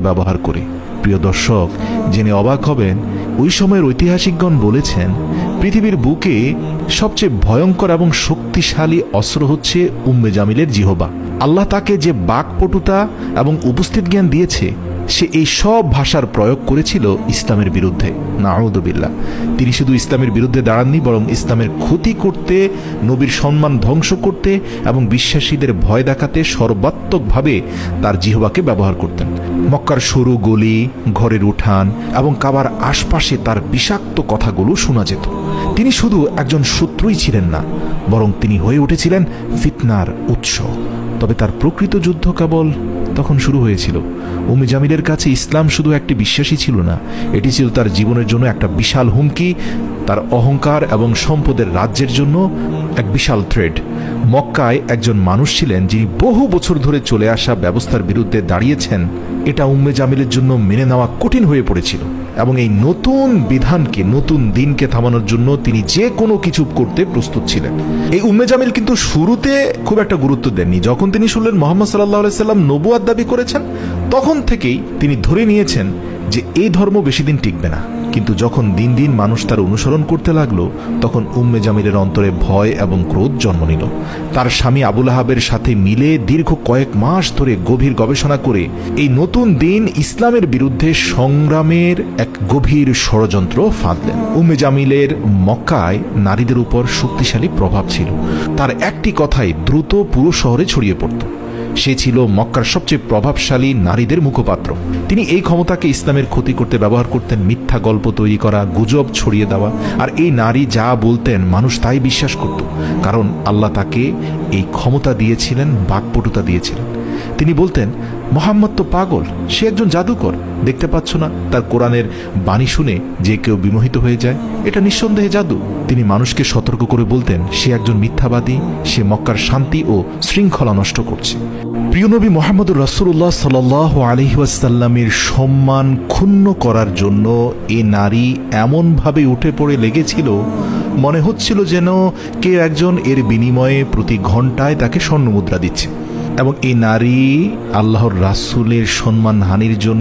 ব্যবহার করে। প্রিয় দর্শক, জেনে অবাক হবেন, ওই সময়ের ঐতিহাসিকগণ বলেছেন পৃথিবীর বুকে সবচেয়ে ভয়ঙ্কর এবং শক্তিশালী অস্ত্র হচ্ছে উম্মে জামিলের জিহবা। আল্লাহ তাকে যে বাকপটুতা এবং উপস্থিত জ্ঞান দিয়েছে, সে এই সব ভাষার প্রয়োগ করেছিল ইসলামের বিরুদ্ধে। নাউযুবিল্লাহ। তিনি শুধু ইসলামের বিরুদ্ধে দাঁড়াননি, বরং ইসলামের ক্ষতি করতে, নবীর সম্মান ধ্বংস করতে এবং বিশ্বাসীদের ভয় দেখাতে সর্বাত্মকভাবে তার জিহ্বাকে ব্যবহার করতেন। মক্কার সরু গলি, ঘরের উঠান এবং কাবার আশপাশে তার বিষাক্ত কথাগুলো শোনা যেত। তিনি শুধু একজন শত্রুই ছিলেন না, বরং তিনি হয়ে উঠেছিলেন ফিতনার উৎস। তবে তার প্রকৃত যুদ্ধ কেবল তখন শুরু হয়েছিল। উম্মে জামিলের কাছে ইসলাম শুধু একটি বিশ্বাসী ছিল না, এটি ছিল তার জীবনের জন্য একটা বিশাল হুমকি, তার অহংকার এবং সম্পদের রাজ্যের জন্য এক বিশাল থ্রেড। মক্কায় একজন মানুষ ছিলেন যিনি বহু বছর ধরে চলে আসা ব্যবস্থার বিরুদ্ধে দাঁড়িয়েছেন। এটা উম্মে জামিলের জন্য মেনে নেওয়া কঠিন হয়ে পড়েছিল, এবং এই নতুন বিধানকে, নতুন দিনকে থামানোর জন্য তিনি যে কোনো কিছু করতে প্রস্তুত ছিলেন। এই উম্মে জামিল কিন্তু শুরুতে খুব একটা গুরুত্ব দেননি। যখন তিনি শুনলেন মুহাম্মদ সাল্লাল্লাহু আলাইহি সাল্লাম নবুয়ত দাবি করেছেন, তখন থেকেই তিনি ধরে নিয়েছেন যে এই ধর্ম বেশি দিন টিকবে না। কিন্তু যখন দিন দিন মানুষ তার অনুসরণ করতে লাগলো, তখন উম্মে জামিলের অন্তরে ভয় এবং ক্রোধ জন্ম নিল। তার স্বামী আবু লাহাবের সাথে মিলে দীর্ঘ কয়েক মাস ধরে গভীর গবেষণা করে এই নতুন দিন ইসলামের বিরুদ্ধে সংগ্রামের এক গভীর ষড়যন্ত্র ফাঁদলেন। উম্মে জামিলের মক্কায় নারীদের উপর শক্তিশালী প্রভাব ছিল। তার একটি কথাই দ্রুত পুরো শহরে ছড়িয়ে পড়ত। সে ছিল মক্কার সবচেয়ে প্রভাবশালী নারীদের মুখপাত্র। তিনি এই ক্ষমতাকে ইসলামের ক্ষতি করতে ব্যবহার করতেন। মিথ্যা গল্প তৈরি করা, গুজব ছড়িয়ে দেওয়া, আর এই নারী যা বলতেন মানুষ তাই বিশ্বাস করত, কারণ আল্লাহ তাকে এই ক্ষমতা দিয়েছিলেন, বাকপটুতা দিয়েছিলেন। তিনি বলতেন, মুহাম্মদ তো পাগল, সে একজন জাদুকর, দেখতে পাচ্ছ না তার কোরআনের বাণী শুনে যে কেউ বিমোহিত হয়ে যায়, এটা নিঃসন্দেহে জাদু। তিনি মানুষকে সতর্ক করে বলতেন, সে একজন মিথ্যাবাদী, সে মক্কার শান্তি ও শৃঙ্খলা নষ্ট করছে। প্রিয় নবী মুহাম্মদুর রাসূলুল্লাহ সাল্লাল্লাহু আলাইহি ওয়াসাল্লামের সম্মান ক্ষুণ্ণ করার জন্য এ নারী এমনভাবে উঠে পড়ে লেগেছিল, মনে হচ্ছিল যেন কেউ একজন এর বিনিময়ে প্রতি ঘন্টায় তাকে স্বর্ণমুদ্রা দিচ্ছে। এবং এই নারী আল্লাহর রাসূলের সম্মানহানির জন্য